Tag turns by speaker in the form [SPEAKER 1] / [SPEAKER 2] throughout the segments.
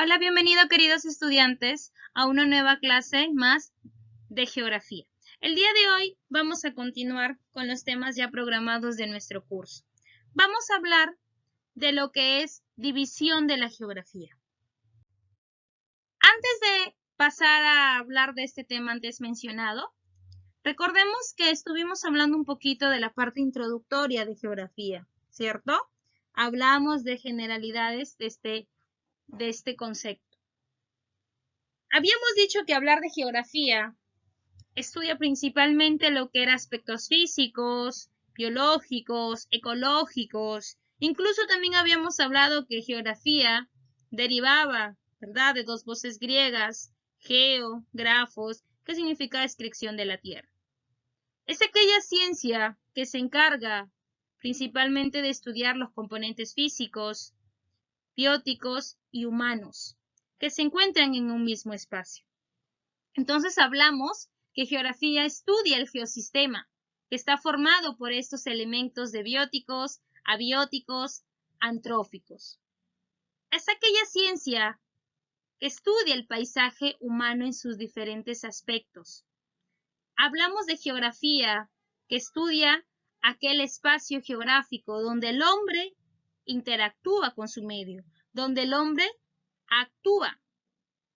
[SPEAKER 1] Hola, bienvenido queridos estudiantes a una nueva clase más de geografía. El día de hoy vamos a continuar con los temas ya programados de nuestro curso. Vamos a hablar de lo que es división de la geografía. Antes de pasar a hablar de este tema antes mencionado, recordemos que estuvimos hablando un poquito de la parte introductoria de geografía, ¿cierto? Hablamos de generalidades de este concepto. Habíamos dicho que hablar de geografía estudia principalmente lo que eran aspectos físicos, biológicos, ecológicos. Incluso también habíamos hablado que geografía derivaba, ¿verdad?, de dos voces griegas, geo, grafos, que significa descripción de la tierra. Es aquella ciencia que se encarga principalmente de estudiar los componentes físicos, bióticos y humanos que se encuentran en un mismo espacio. Entonces hablamos que geografía estudia el geosistema, que está formado por estos elementos de bióticos, abióticos, antróficos. Es aquella ciencia que estudia el paisaje humano en sus diferentes aspectos. Hablamos de geografía que estudia aquel espacio geográfico donde el hombre interactúa con su medio, donde el hombre actúa,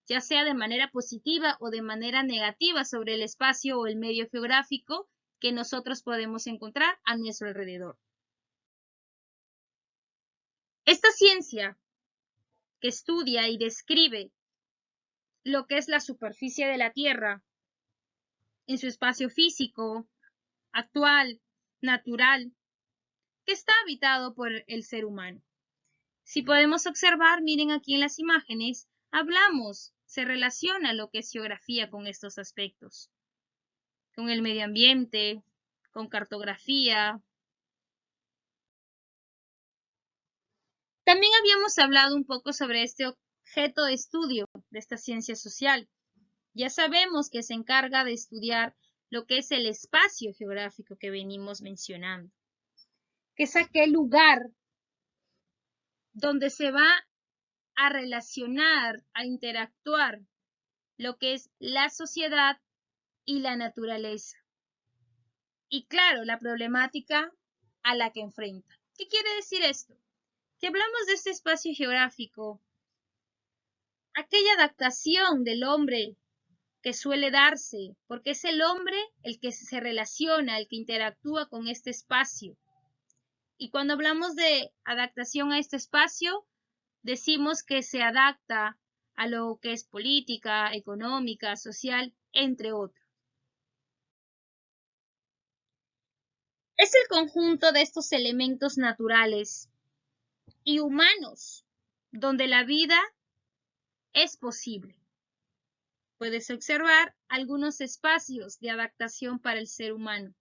[SPEAKER 1] ya sea de manera positiva o de manera negativa sobre el espacio o el medio geográfico que nosotros podemos encontrar a nuestro alrededor. Esta ciencia que estudia y describe lo que es la superficie de la Tierra en su espacio físico, actual, natural, que está habitado por el ser humano. Si podemos observar, miren aquí en las imágenes, se relaciona lo que es geografía con estos aspectos, con el medio ambiente, con cartografía. También habíamos hablado un poco sobre este objeto de estudio de esta ciencia social. Ya sabemos que se encarga de estudiar lo que es el espacio geográfico que venimos mencionando, que es aquel lugar donde se va a relacionar, a interactuar lo que es la sociedad y la naturaleza. Y claro, la problemática a la que enfrenta. ¿Qué quiere decir esto? Que hablamos de este espacio geográfico, aquella adaptación del hombre que suele darse, porque es el hombre el que se relaciona, el que interactúa con este espacio. Y cuando hablamos de adaptación a este espacio, decimos que se adapta a lo que es política, económica, social, entre otros. Es el conjunto de estos elementos naturales y humanos donde la vida es posible. Puedes observar algunos espacios de adaptación para el ser humano,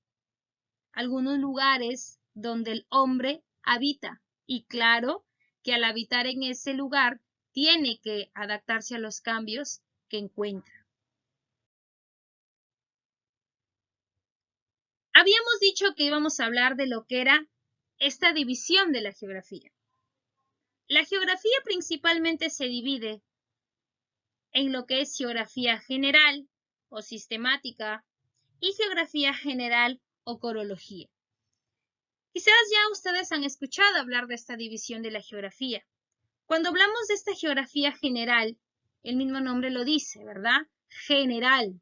[SPEAKER 1] algunos lugares donde el hombre habita, y claro que al habitar en ese lugar tiene que adaptarse a los cambios que encuentra. Habíamos dicho que íbamos a hablar de lo que era esta división de la geografía. La geografía principalmente se divide en lo que es geografía general o sistemática y geografía general o corología. Quizás ya ustedes han escuchado hablar de esta división de la geografía. Cuando hablamos de esta geografía general, el mismo nombre lo dice, ¿verdad? General.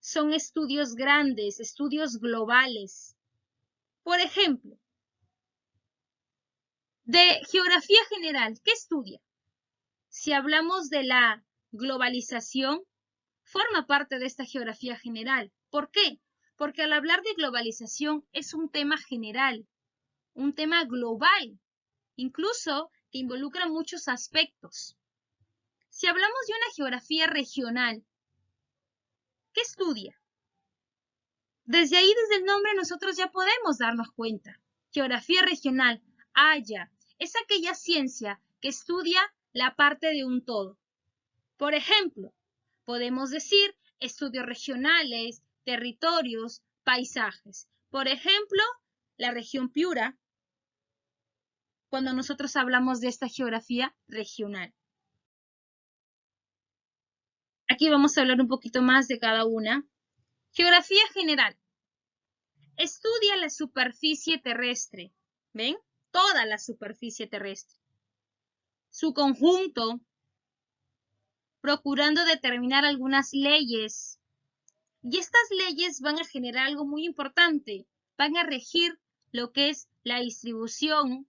[SPEAKER 1] Son estudios grandes, estudios globales. Por ejemplo, de geografía general, ¿qué estudia? Si hablamos de la globalización, forma parte de esta geografía general. ¿Por qué? Porque al hablar de globalización es un tema general, un tema global, incluso que involucra muchos aspectos. Si hablamos de una geografía regional, ¿qué estudia? Desde ahí, desde el nombre, nosotros ya podemos darnos cuenta. Geografía regional, ya, es aquella ciencia que estudia la parte de un todo. Por ejemplo, podemos decir estudios regionales, territorios, paisajes. Por ejemplo, la región Piura, cuando nosotros hablamos de esta geografía regional. Aquí vamos a hablar un poquito más de cada una. Geografía general. Estudia la superficie terrestre. ¿Ven? Toda la superficie terrestre. Su conjunto, procurando determinar algunas leyes. Y estas leyes van a generar algo muy importante. Van a regir lo que es la distribución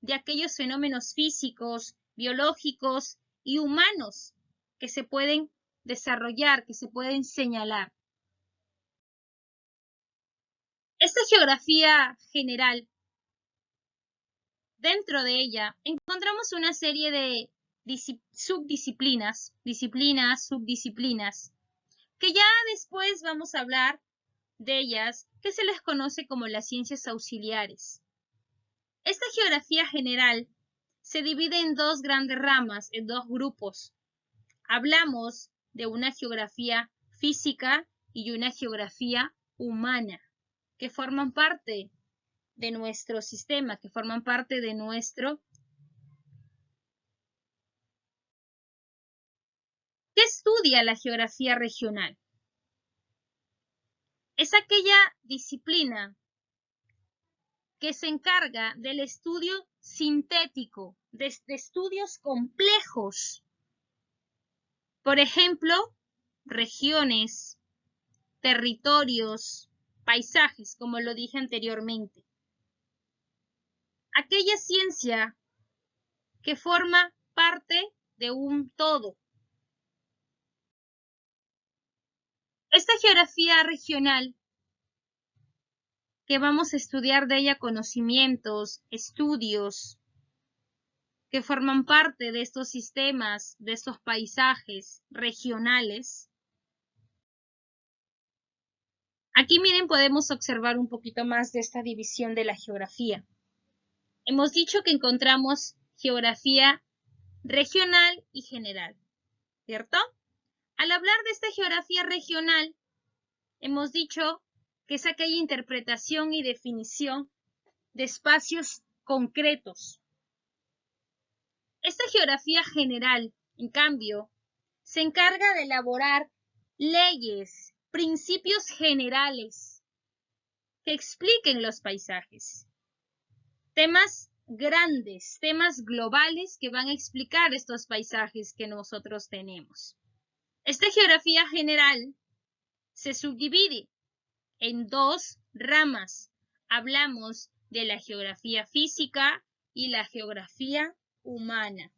[SPEAKER 1] de aquellos fenómenos físicos, biológicos y humanos que se pueden desarrollar, que se pueden señalar. Esta geografía general, dentro de ella encontramos una serie de subdisciplinas, subdisciplinas, que ya después vamos a hablar de ellas, que se les conoce como las ciencias auxiliares. Esta geografía general se divide en dos grandes ramas, en dos grupos. Hablamos de una geografía física y una geografía humana, que forman parte de nuestro sistema, que forman parte de nuestro... ¿Qué estudia la geografía regional? Es aquella disciplina que se encarga del estudio sintético, de estudios complejos. Por ejemplo, regiones, territorios, paisajes, como lo dije anteriormente. Aquella ciencia que forma parte de un todo. Esta geografía regional, que vamos a estudiar de ella conocimientos, estudios, que forman parte de estos sistemas, de estos paisajes regionales. Aquí miren, podemos observar un poquito más de esta división de la geografía. Hemos dicho que encontramos geografía regional y general, ¿cierto? Al hablar de esta geografía regional, hemos dicho que es aquella interpretación y definición de espacios concretos. Esta geografía general, en cambio, se encarga de elaborar leyes, principios generales que expliquen los paisajes. Temas grandes, temas globales que van a explicar estos paisajes que nosotros tenemos. Esta geografía general se subdivide en dos ramas. Hablamos de la geografía física y la geografía humana.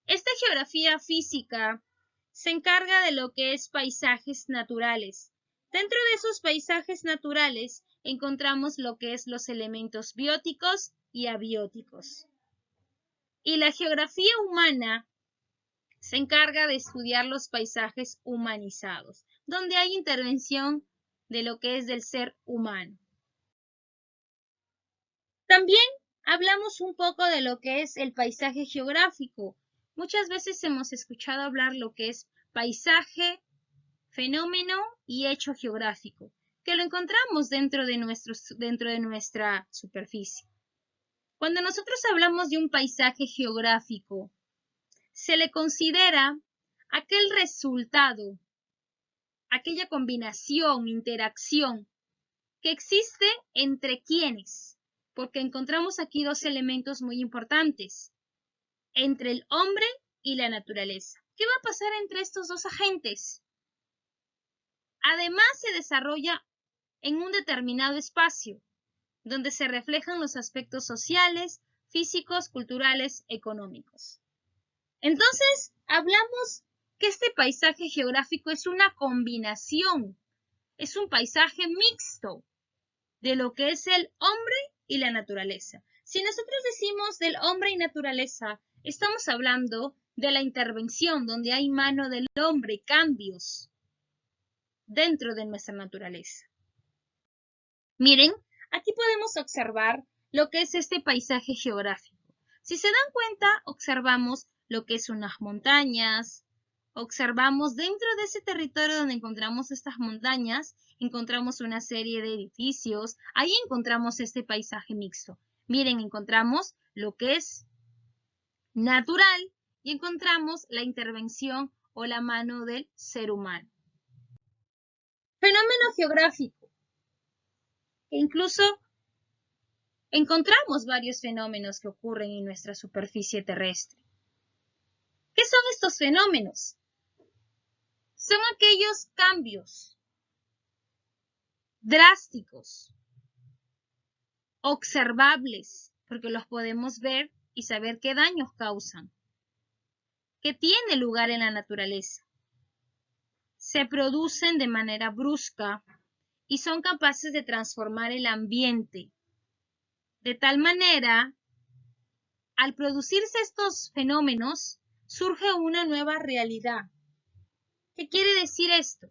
[SPEAKER 1] Esta geografía física se encarga de lo que es paisajes naturales. Dentro de esos paisajes naturales encontramos lo que es los elementos bióticos y abióticos. Y la geografía humana se encarga de estudiar los paisajes humanizados, donde hay intervención de lo que es del ser humano. También hablamos un poco de lo que es el paisaje geográfico. Muchas veces hemos escuchado hablar lo que es paisaje, fenómeno y hecho geográfico, que lo encontramos dentro de nuestra superficie. Cuando nosotros hablamos de un paisaje geográfico, se le considera aquel resultado, aquella combinación, interacción que existe entre quienes, porque encontramos aquí dos elementos muy importantes, entre el hombre y la naturaleza. ¿Qué va a pasar entre estos dos agentes? Además, se desarrolla en un determinado espacio, donde se reflejan los aspectos sociales, físicos, culturales, económicos. Entonces, hablamos que este paisaje geográfico es una combinación, es un paisaje mixto de lo que es el hombre y la naturaleza. Si nosotros decimos del hombre y naturaleza, estamos hablando de la intervención donde hay mano del hombre, cambios dentro de nuestra naturaleza. Miren, aquí podemos observar lo que es este paisaje geográfico. Si se dan cuenta, observamos lo que es unas montañas, observamos dentro de ese territorio donde encontramos estas montañas, encontramos una serie de edificios, ahí encontramos este paisaje mixto. Miren, encontramos lo que es natural y encontramos la intervención o la mano del ser humano. Fenómeno geográfico, que incluso encontramos varios fenómenos que ocurren en nuestra superficie terrestre. ¿Qué son estos fenómenos? Son aquellos cambios drásticos, observables, porque los podemos ver y saber qué daños causan, que tiene lugar en la naturaleza. Se producen de manera brusca y son capaces de transformar el ambiente. De tal manera, al producirse estos fenómenos, surge una nueva realidad. ¿Qué quiere decir esto?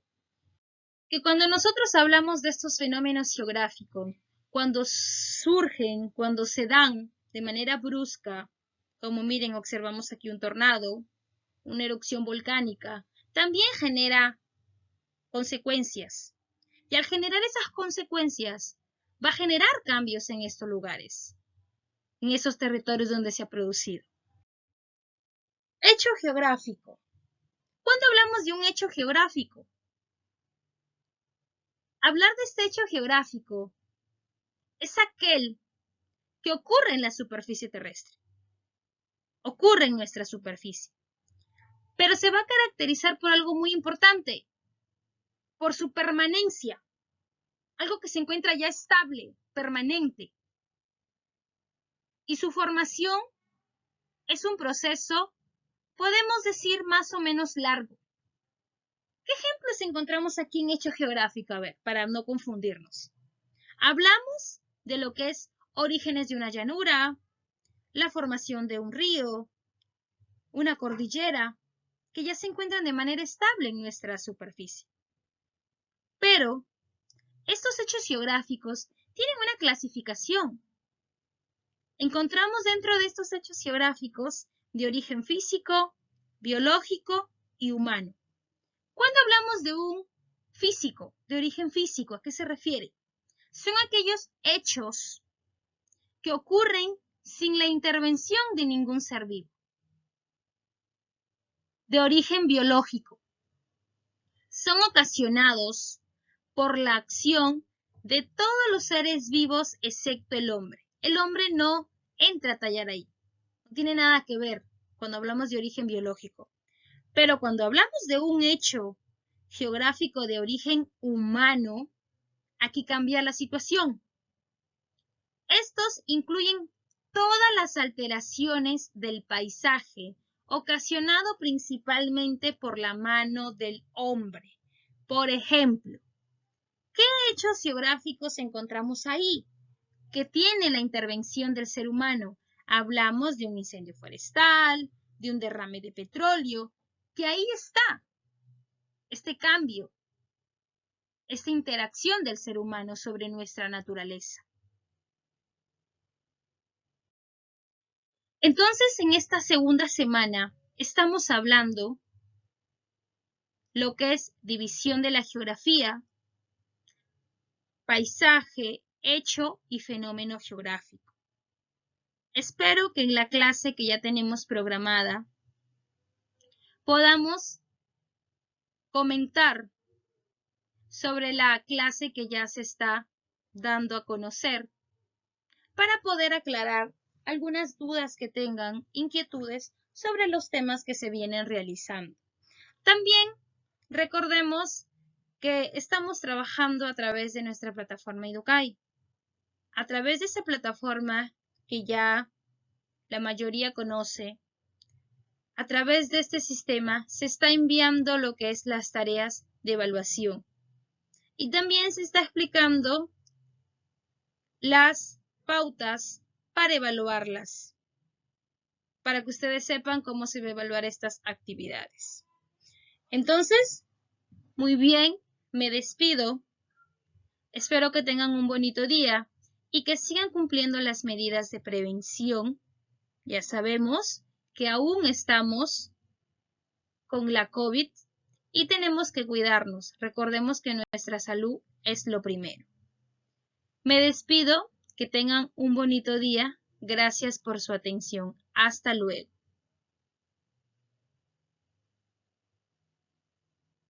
[SPEAKER 1] Que cuando nosotros hablamos de estos fenómenos geográficos, cuando surgen, cuando se dan de manera brusca, como miren, observamos aquí un tornado, una erupción volcánica, también genera consecuencias. Y al generar esas consecuencias, va a generar cambios en estos lugares, en esos territorios donde se ha producido. Hecho geográfico. ¿Cuándo hablamos de un hecho geográfico? Hablar de este hecho geográfico es aquel que ocurre en la superficie terrestre, ocurre en nuestra superficie, pero se va a caracterizar por algo muy importante, por su permanencia, algo que se encuentra ya estable, permanente, y su formación es un proceso, podemos decir, más o menos largo. ¿Qué ejemplos encontramos aquí en hecho geográfico? A ver, para no confundirnos. Hablamos de lo que es orígenes de una llanura, la formación de un río, una cordillera, que ya se encuentran de manera estable en nuestra superficie. Pero estos hechos geográficos tienen una clasificación. Encontramos dentro de estos hechos geográficos de origen físico, biológico y humano. Cuando hablamos de un físico, de origen físico, ¿a qué se refiere? Son aquellos hechos que ocurren sin la intervención de ningún ser vivo. De origen biológico. Son ocasionados por la acción de todos los seres vivos excepto el hombre. El hombre no entra a tallar ahí. No tiene nada que ver cuando hablamos de origen biológico. Pero cuando hablamos de un hecho geográfico de origen humano, aquí cambia la situación. Estos incluyen todas las alteraciones del paisaje, ocasionado principalmente por la mano del hombre. Por ejemplo, ¿qué hechos geográficos encontramos ahí que tiene la intervención del ser humano? Hablamos de un incendio forestal, de un derrame de petróleo, que ahí está este cambio, esta interacción del ser humano sobre nuestra naturaleza. Entonces, en esta segunda semana estamos hablando lo que es división de la geografía, paisaje, hecho y fenómeno geográfico. Espero que en la clase que ya tenemos programada podamos comentar sobre la clase que ya se está dando a conocer para poder aclarar algunas dudas que tengan, inquietudes sobre los temas que se vienen realizando. También recordemos que estamos trabajando a través de nuestra plataforma Educay. A través de esa plataforma que ya la mayoría conoce, a través de este sistema se está enviando lo que es las tareas de evaluación. Y también se está explicando las pautas para evaluarlas, para que ustedes sepan cómo se va a evaluar estas actividades. Entonces, muy bien, me despido. Espero que tengan un bonito día y que sigan cumpliendo las medidas de prevención. Ya sabemos que aún estamos con la COVID y tenemos que cuidarnos. Recordemos que nuestra salud es lo primero. Me despido, que tengan un bonito día. Gracias por su atención. Hasta luego.